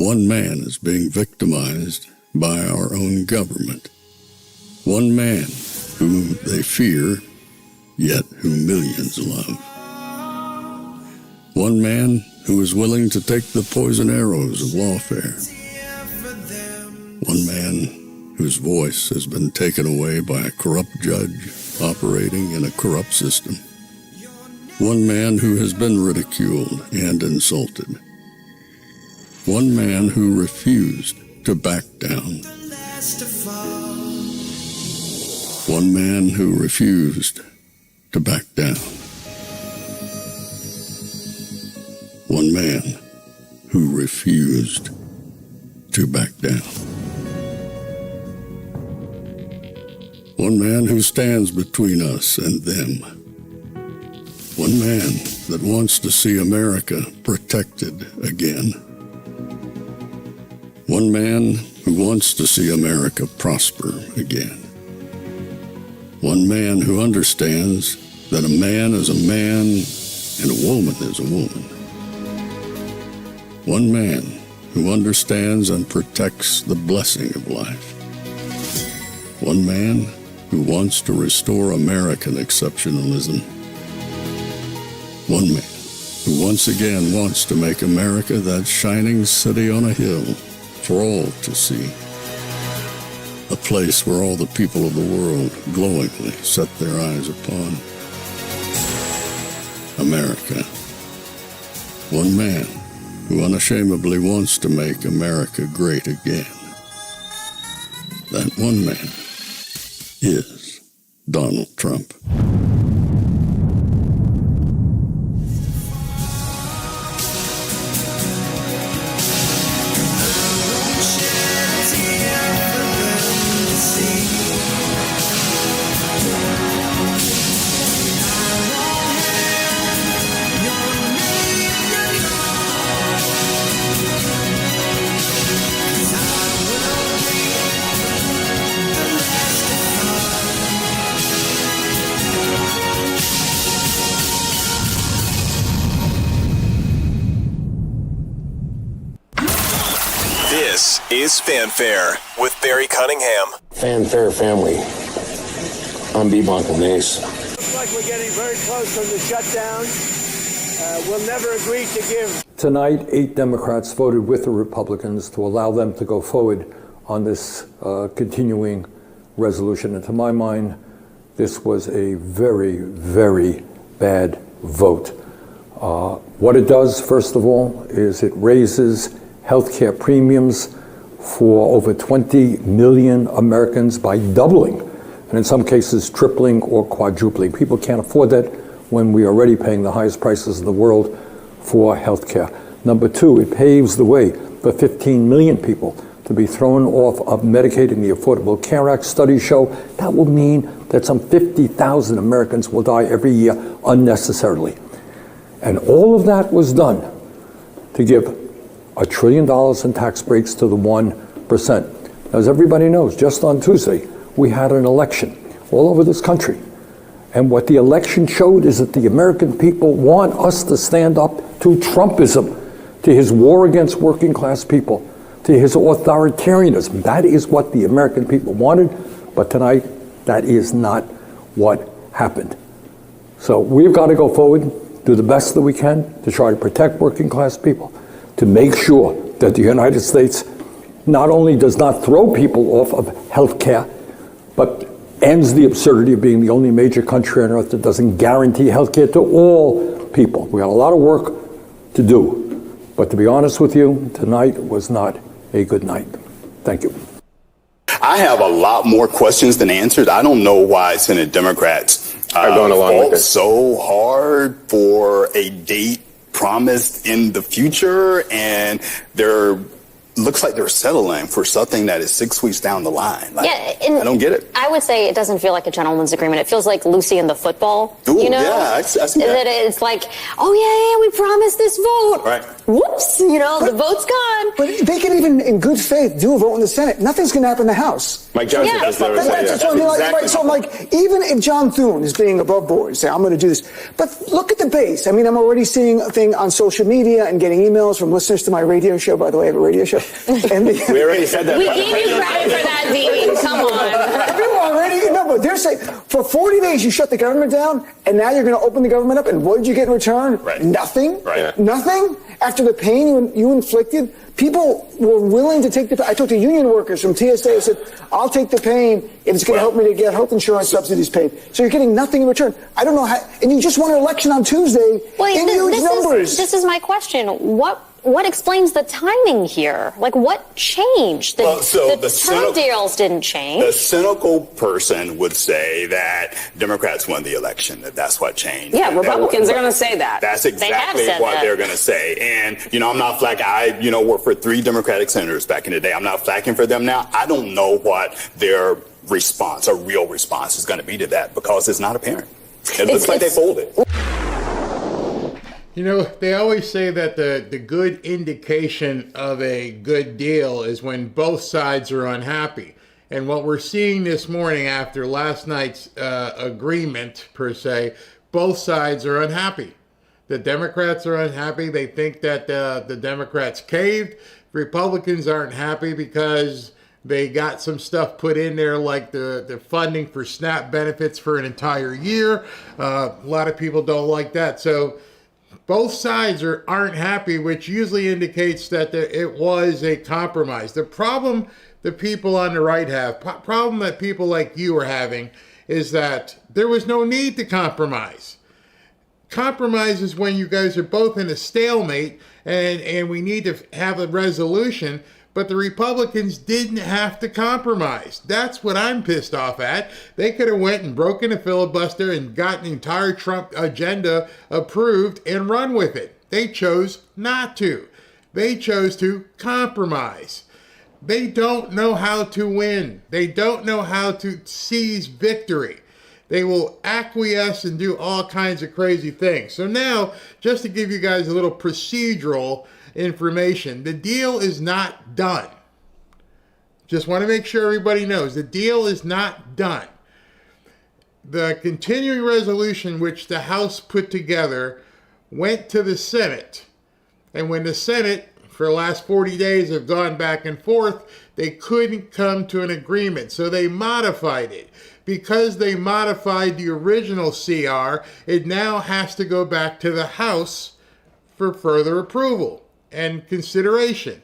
One man is being victimized by our own government. One man whom they fear, yet who millions love. One man who is willing to take the poison arrows of lawfare. One man whose voice has been taken away by a corrupt judge operating in a corrupt system. One man who has been ridiculed and insulted. One man who refused to back down. One man who refused to back down. One man who refused to back down. One man who stands between us and them. One man that wants to see America protected again. One man who wants to see America prosper again. One man who understands that a man is a man and a woman is a woman. One man who understands and protects the blessing of life. One man who wants to restore American exceptionalism. One man who once again wants to make America that shining city on a hill for all to see. A place where all the people of the world glowingly set their eyes upon. America. One man who unashamedly wants to make America great again. That one man is Donald Trump. This is Fanfare with Barry Cunningham. Fanfare family. I'm B. Michael Nace. Looks like we're getting very close on the shutdown. We'll never agree to give. Tonight, 8 Democrats voted with the Republicans to allow them to go forward on this continuing resolution. And to my mind, this was a very, very bad vote. What it does, first of all, is it raises healthcare premiums for over 20 million Americans by doubling, and in some cases tripling or quadrupling. People can't afford that when we are already paying the highest prices in the world for healthcare. Number two, it paves the way for 15 million people to be thrown off of Medicaid and the Affordable Care Act. Studies show that will mean that some 50,000 Americans will die every year unnecessarily. And all of that was done to give $1 trillion in tax breaks to the 1%. As everybody knows, just on Tuesday, we had an election all over this country. And what the election showed is that the American people want us to stand up to Trumpism, to his war against working class people, to his authoritarianism. That is what the American people wanted, but tonight, that is not what happened. So we've got to go forward, do the best that we can to try to protect working class people, to make sure that the United States not only does not throw people off of health care, but ends the absurdity of being the only major country on earth that doesn't guarantee health care to all people. We got a lot of work to do. But to be honest with you, tonight was not a good night. Thank you. I have a lot more questions than answers. I don't know why Senate Democrats are going along with this so hard for a date promised in the future, and they're looks like they're settling for something that is 6 weeks down the line. Like, I don't get it. I would say it doesn't feel like a gentleman's agreement. It feels like Lucy and the football. Ooh, you know? yeah, I see that. It's like, oh yeah, we promised this vote. Right. Whoops, the vote's gone. But they can even, in good faith, do a vote in the Senate. Nothing's going to happen in the House. Mike Johnson, Yeah. that's what I was saying. That's what I mean, right, so I'm like, even if John Thune is being above board, say, I'm going to do this. But look at the base. I mean, I'm already seeing a thing on social media and getting emails from listeners to my radio show. By the way, I have a radio show. And We already said that. We gave you credit for that, Dean. Come on. People already, no, but they're saying, for 40 days you shut the government down, and now you're going to open the government up, and what did you get in return? Right. Nothing. Right. Nothing. After the pain you inflicted, people were willing to take the pain. I talked to union workers from TSA who said, I'll take the pain if it's going to help me to get health insurance subsidies paid. So you're getting nothing in return. I don't know how, and you just won an election on Tuesday in huge numbers. This is my question. What explains the timing here? Like, what changed? The term deals didn't change. The cynical person would say that Democrats won the election, that's what changed. Yeah, Republicans are going to say that. That's exactly what they're going to say. And, I'm not flacking. I, worked for 3 Democratic senators back in the day. I'm not flacking for them now. I don't know what their response, a real response, is going to be to that because it's not apparent. It looks like they folded. They always say that the good indication of a good deal is when both sides are unhappy. And what we're seeing this morning after last night's agreement, per se, both sides are unhappy. The Democrats are unhappy. They think that the Democrats caved. Republicans aren't happy because they got some stuff put in there like the funding for SNAP benefits for an entire year. A lot of people don't like that. So both sides aren't happy, which usually indicates that it was a compromise. The problem the people on the right have, problem that people like you are having, is that there was no need to compromise. Compromise is when you guys are both in a stalemate and we need to have a resolution, but the Republicans didn't have to compromise. That's what I'm pissed off at. They could have went and broken a filibuster and gotten the entire Trump agenda approved and run with it. They chose not to. They chose to compromise. They don't know how to win. They don't know how to seize victory. They will acquiesce and do all kinds of crazy things. So now, just to give you guys a little procedural information, the deal is not done. Just want to make sure everybody knows the deal is not done. The continuing resolution which the House put together went to the Senate. And when the Senate, for the last 40 days, have gone back and forth, they couldn't come to an agreement. So they modified it. Because they modified the original CR, it now has to go back to the House for further approval and consideration.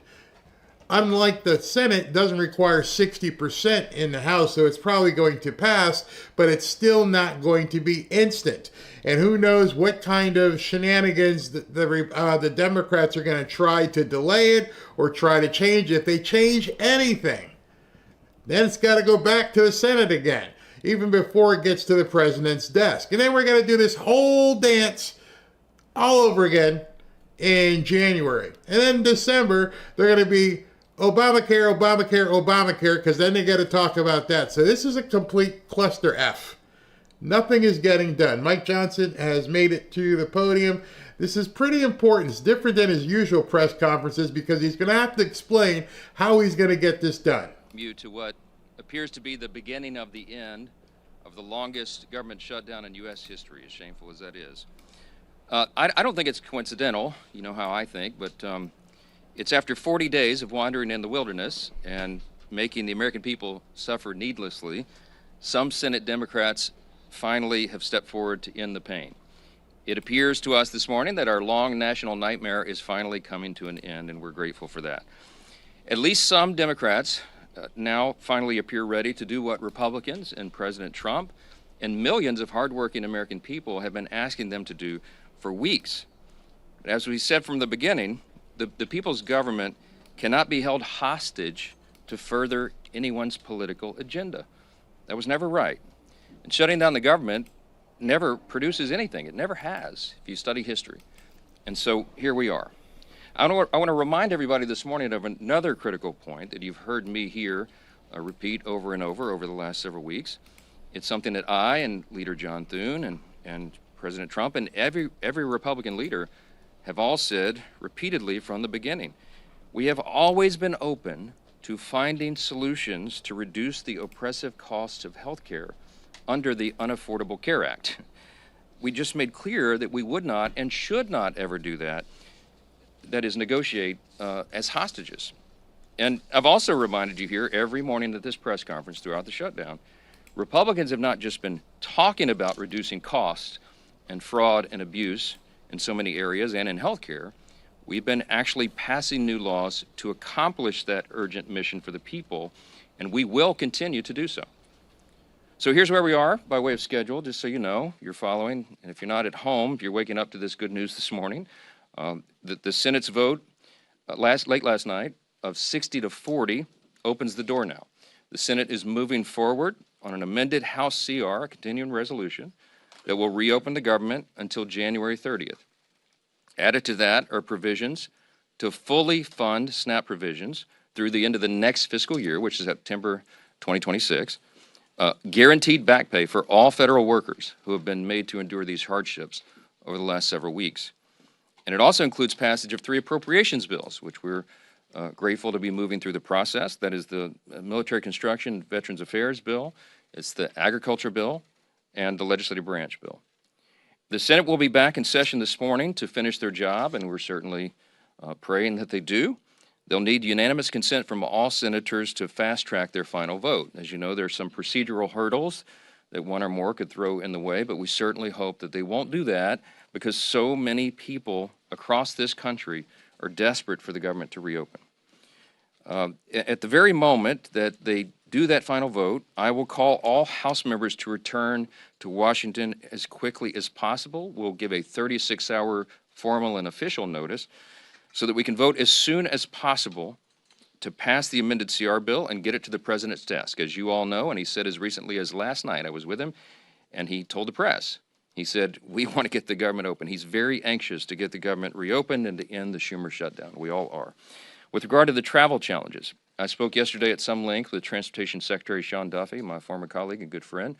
Unlike the Senate, it doesn't require 60% in the House, so it's probably going to pass, but it's still not going to be instant. And who knows what kind of shenanigans the Democrats are going to try to delay it or try to change it. If they change anything, then it's got to go back to the Senate again, even before it gets to the president's desk. And then we're going to do this whole dance all over again in January. And then in December, they're going to be Obamacare, Obamacare, Obamacare, because then they got to talk about that. So this is a complete cluster F. Nothing is getting done. Mike Johnson has made it to the podium. This is pretty important. It's different than his usual press conferences because he's going to have to explain how he's going to get this done. To what appears to be the beginning of the end of the longest government shutdown in U.S. history, as shameful as that is. I don't think it's coincidental, you know how I think, but it's after 40 days of wandering in the wilderness and making the American people suffer needlessly, some Senate Democrats finally have stepped forward to end the pain. It appears to us this morning that our long national nightmare is finally coming to an end, and we're grateful for that. At least some Democrats now finally appear ready to do what Republicans and President Trump and millions of hardworking American people have been asking them to do for weeks. As we said from the beginning, the people's government cannot be held hostage to further anyone's political agenda. That was never right. And shutting down the government never produces anything. It never has, if you study history. And so here we are. I want to remind everybody this morning of another critical point that you've heard me here repeat over and over the last several weeks. It's something that I and Leader John Thune and President Trump and every Republican leader have all said repeatedly from the beginning. We have always been open to finding solutions to reduce the oppressive costs of health care under the Unaffordable Care Act. We just made clear that we would not and should not ever do that. That is, negotiate as hostages. And I've also reminded you here every morning at this press conference throughout the shutdown, Republicans have not just been talking about reducing costs and fraud and abuse in so many areas and in healthcare. We've been actually passing new laws to accomplish that urgent mission for the people, and we will continue to do so. So here's where we are by way of schedule, just so you know, you're following. And if you're not at home, if you're waking up to this good news this morning, the Senate's vote late last night of 60 to 40 opens the door now. The Senate is moving forward on an amended House CR, a continuing resolution, that will reopen the government until January 30th. Added to that are provisions to fully fund SNAP provisions through the end of the next fiscal year, which is September 2026, guaranteed back pay for all federal workers who have been made to endure these hardships over the last several weeks. And it also includes passage of 3 appropriations bills, which we're grateful to be moving through the process. That is the Military Construction Veterans Affairs bill, it's the Agriculture bill, and the Legislative Branch bill. The Senate will be back in session this morning to finish their job, and we're certainly praying that they do. They'll need unanimous consent from all senators to fast-track their final vote. As you know, there are some procedural hurdles that one or more could throw in the way, but we certainly hope that they won't do that because so many people across this country are desperate for the government to reopen. At the very moment that they do that final vote, I will call all House members to return to Washington as quickly as possible. We'll give a 36-hour formal and official notice so that we can vote as soon as possible to pass the amended CR bill and get it to the president's desk. As you all know, and he said as recently as last night, I was with him, and he told the press, he said, we want to get the government open. He's very anxious to get the government reopened and to end the Schumer shutdown. We all are. With regard to the travel challenges, I spoke yesterday at some length with Transportation Secretary Sean Duffy, my former colleague and good friend,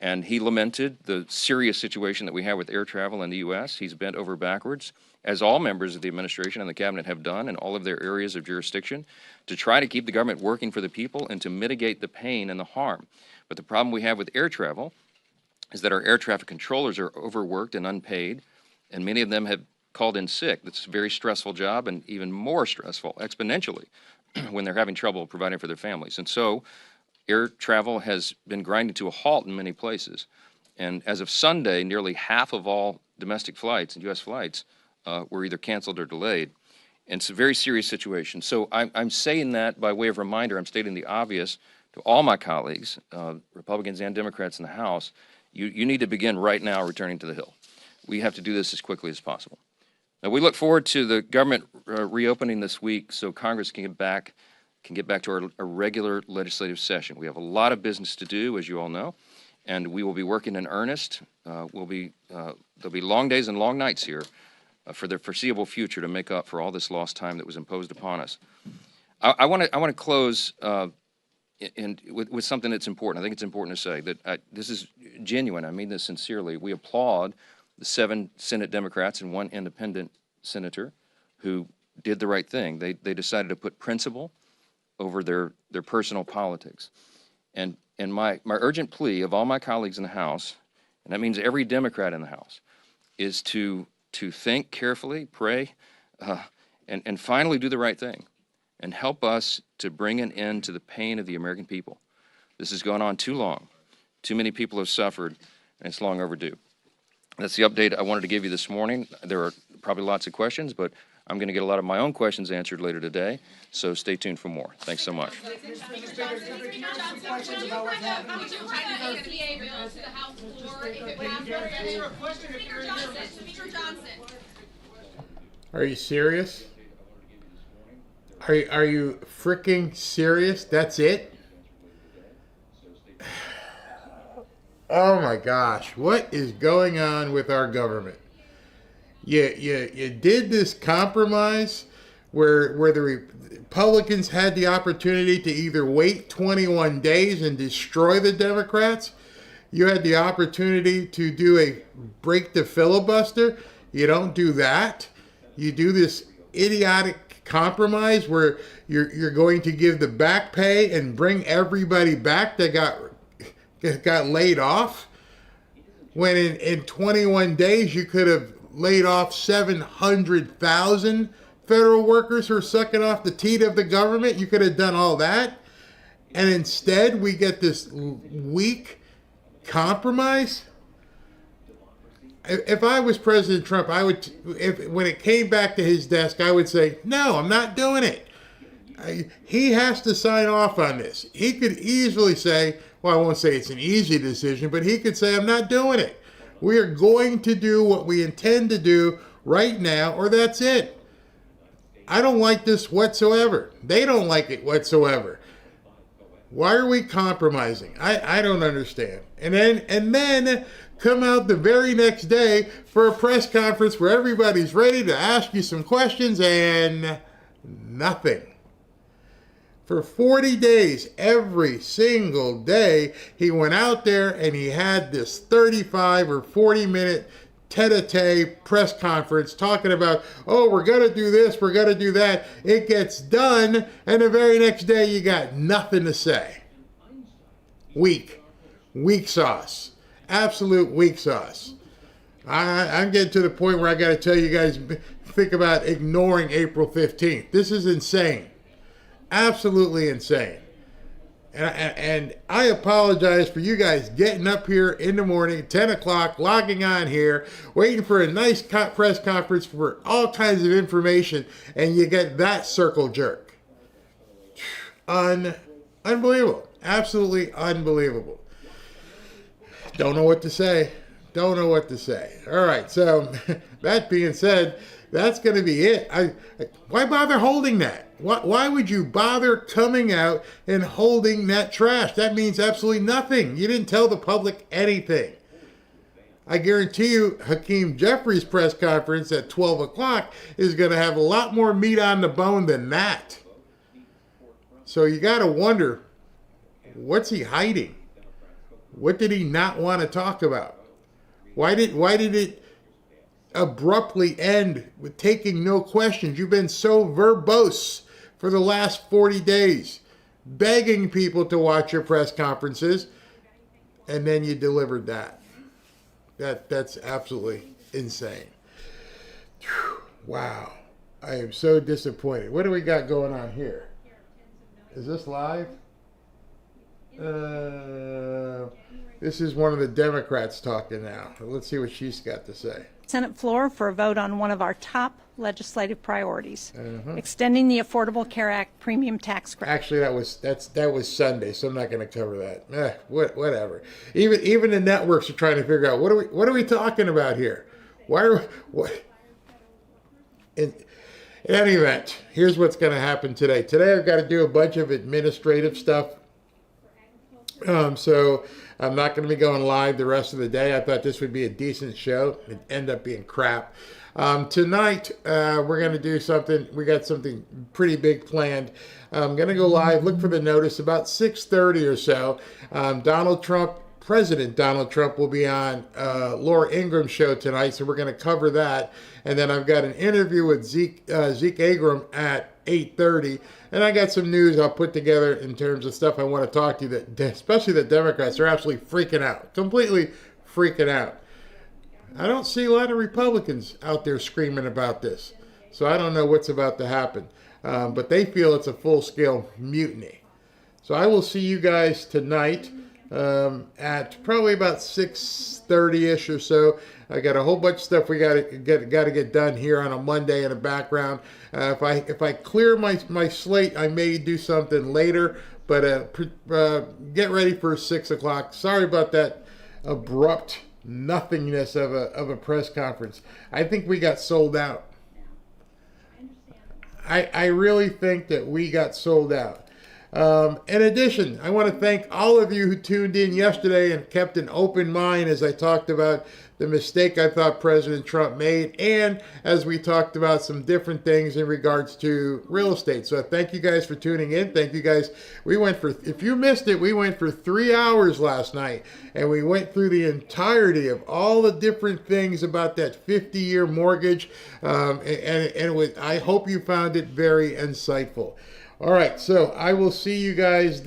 and he lamented the serious situation that we have with air travel in the U.S. He's bent over backwards, as all members of the administration and the cabinet have done in all of their areas of jurisdiction, to try to keep the government working for the people and to mitigate the pain and the harm. But the problem we have with air travel is that our air traffic controllers are overworked and unpaid, and many of them have called in sick. That's a very stressful job, and even more stressful exponentially when they're having trouble providing for their families. And so air travel has been grinding to a halt in many places. And as of Sunday, nearly half of all domestic flights and U.S. flights were either canceled or delayed. And it's a very serious situation. So I'm saying that by way of reminder. I'm stating the obvious to all my colleagues, Republicans and Democrats in the House. You need to begin right now returning to the Hill. We have to do this as quickly as possible. Now, we look forward to the government reopening this week so Congress can get back to our regular legislative session. We have a lot of business to do, as you all know, and we will be working in earnest. There'll be long days and long nights here for the foreseeable future to make up for all this lost time that was imposed upon us. I want to close with something that's important. I think it's important to say that this is genuine. I mean this sincerely. We applaud the 7 Senate Democrats and 1 independent senator who did the right thing. They decided to put principle over their personal politics. And my urgent plea of all my colleagues in the House, and that means every Democrat in the House, is to think carefully, pray, and finally do the right thing and help us to bring an end to the pain of the American people. This has gone on too long. Too many people have suffered, and it's long overdue. That's the update I wanted to give you this morning. There are probably lots of questions, but I'm going to get a lot of my own questions answered later today, so stay tuned for more. Thanks so much. Are you serious? Are you freaking serious? That's it? Oh my gosh, what is going on with our government? You did this compromise where the Republicans had the opportunity to either wait 21 days and destroy the Democrats. You had the opportunity to do a break the filibuster. You don't do that. You do this idiotic compromise where you're going to give the back pay and bring everybody back that got laid off. When in 21 days you could have laid off 700,000 federal workers who are sucking off the teat of the government. You could have done all that. And instead we get this weak compromise. If I was President Trump, I would, when it came back to his desk, I would say, no, I'm not doing it. He has to sign off on this. He could easily say, well, I won't say it's an easy decision, but he could say, I'm not doing it. We are going to do what we intend to do right now, or that's it. I don't like this whatsoever. They don't like it whatsoever. Why are we compromising? I don't understand. And then come out the very next day for a press conference where everybody's ready to ask you some questions and nothing. For 40 days, every single day, he went out there and he had this 35 or 40-minute tete-a-tete press conference talking about, oh, we're going to do this, we're going to do that. It gets done, and the very next day you got nothing to say. Weak sauce. Absolute weak sauce. I'm getting to the point where I got to tell you guys, think about ignoring April 15th. This is insane. Absolutely insane. And I apologize for you guys getting up here in the morning, 10 o'clock, logging on here, waiting for a nice press conference for all kinds of information, and you get that circle jerk. Unbelievable. Absolutely unbelievable. Don't know what to say. Don't know what to say. All right, so that being said, that's going to be it. Why bother holding that? Why would you bother coming out and holding that trash? That means absolutely nothing. You didn't tell the public anything. I guarantee you Hakeem Jeffries' press conference at 12 o'clock is going to have a lot more meat on the bone than that. So you got to wonder, what's he hiding? What did he not want to talk about? Why did it abruptly end with taking no questions? You've been so verbose for the last 40 days, begging people to watch your press conferences, and then you delivered that. That's absolutely insane. Whew, wow. I am so disappointed. What do we got going on here? Is this live? This is one of the Democrats talking now. Let's see what she's got to say. Senate floor for a vote on one of our top legislative priorities, extending the Affordable Care Act premium tax credit. Actually, that was Sunday, so I'm not going to cover that. Whatever. Even the networks are trying to figure out what are we talking about here? In any event, here's what's going to happen today. Today I've got to do a bunch of administrative stuff. So I'm not going to be going live the rest of the day. I thought this would be a decent show. It ended up being crap. Tonight, we're going to do something. We got something pretty big planned. I'm going to go live. Look for the notice about 6:30 or so. President Donald Trump will be on Laura Ingram's show tonight, so we're going to cover that. And then I've got an interview with Zeke Agrum at 8:30, and I got some news I'll put together in terms of stuff I want to talk to you, that especially the Democrats are absolutely freaking out, completely freaking out. I don't see a lot of Republicans out there screaming about this, so I don't know what's about to happen, but they feel it's a full-scale mutiny. So I will see you guys tonight at probably about 6:30ish or so. I got a whole bunch of stuff we got to get done here on a Monday in the background. If I clear my slate, I may do something later, but get ready for 6 o'clock. Sorry about that abrupt nothingness of a press conference. I think we got sold out. I really think that we got sold out. In addition, I want to thank all of you who tuned in yesterday and kept an open mind as I talked about the mistake I thought President Trump made, and as we talked about some different things in regards to real estate. So thank you guys for tuning in. Thank you guys. We went for, if you missed it, we went for 3 hours last night, and we went through the entirety of all the different things about that 50-year mortgage, I hope you found it very insightful. All right, so I will see you guys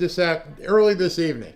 early this evening.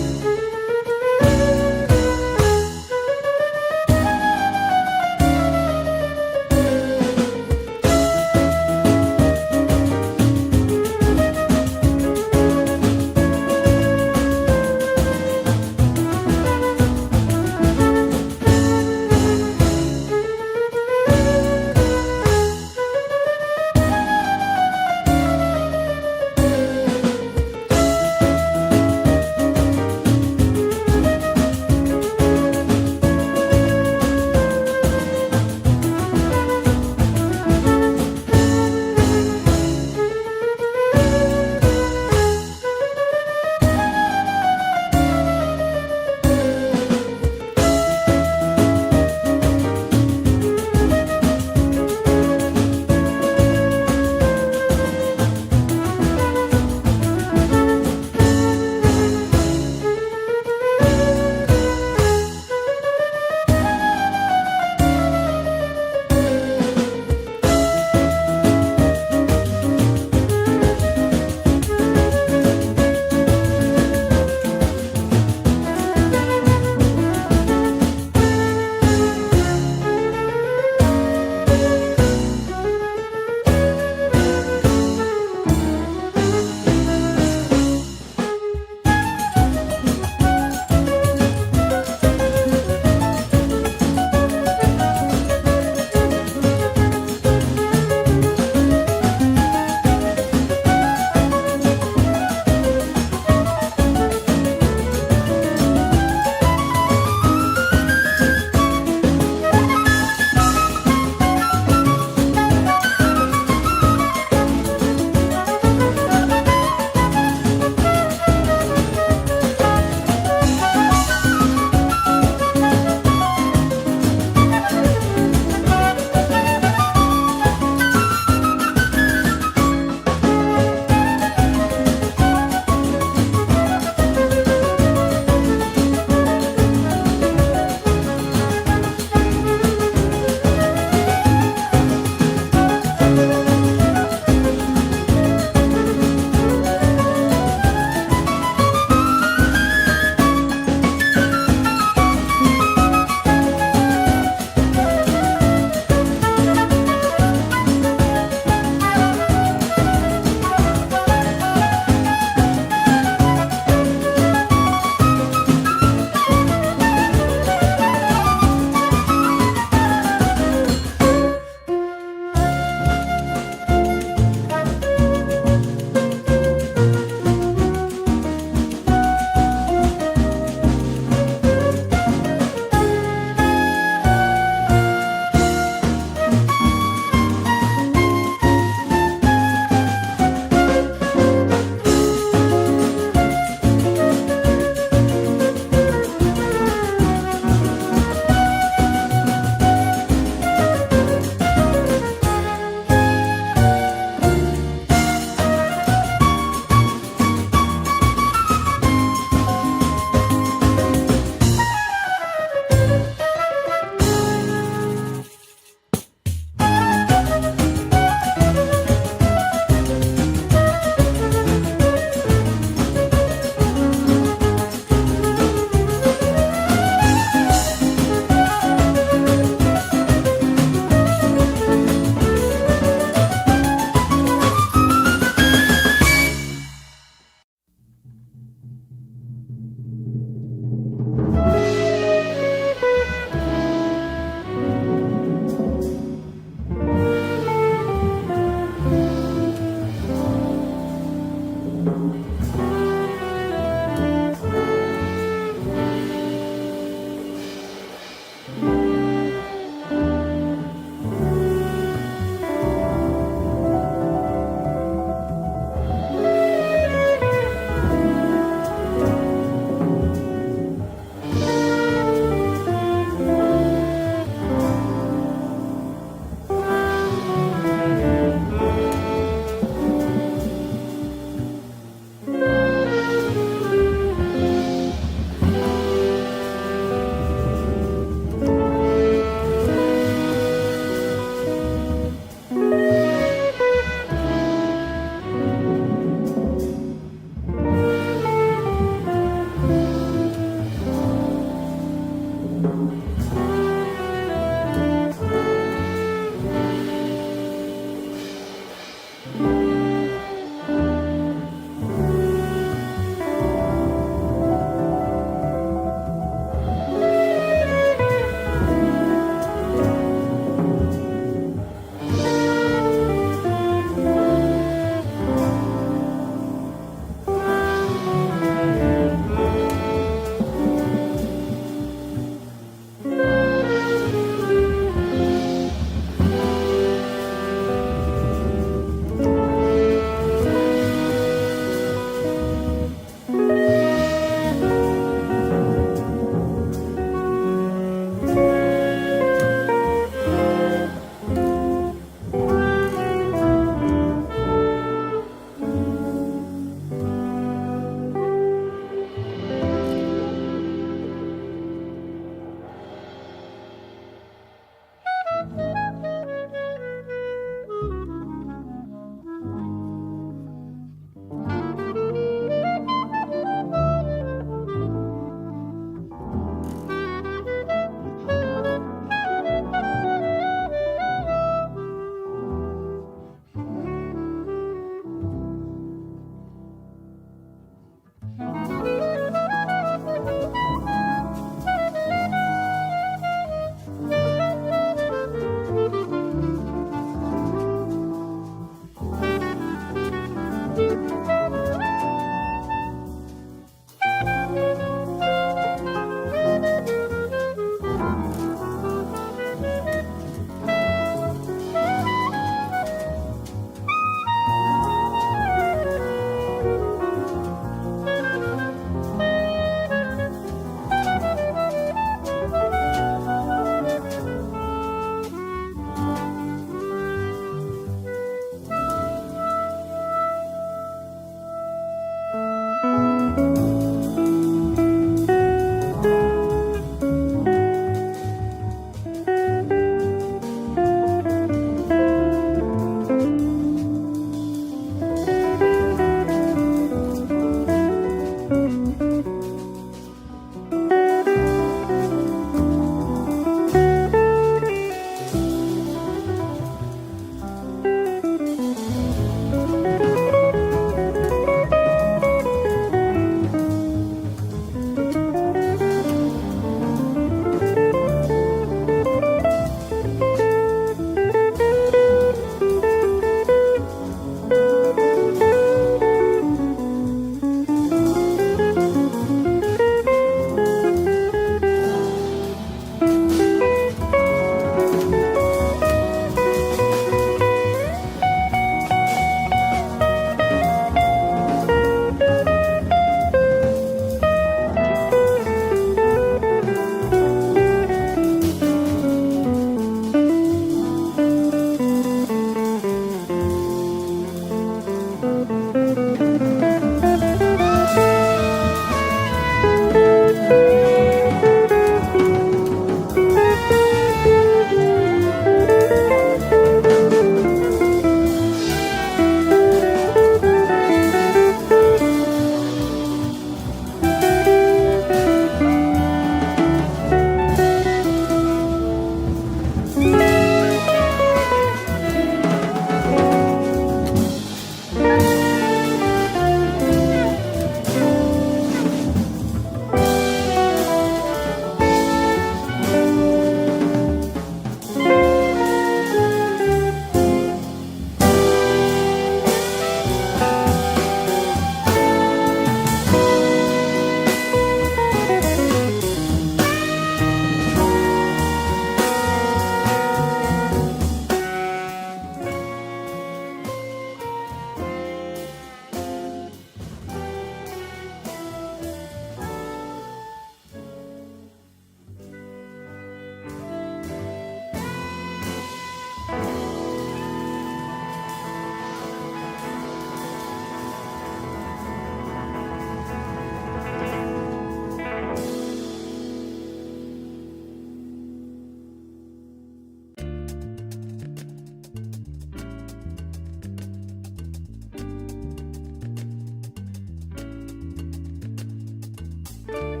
you.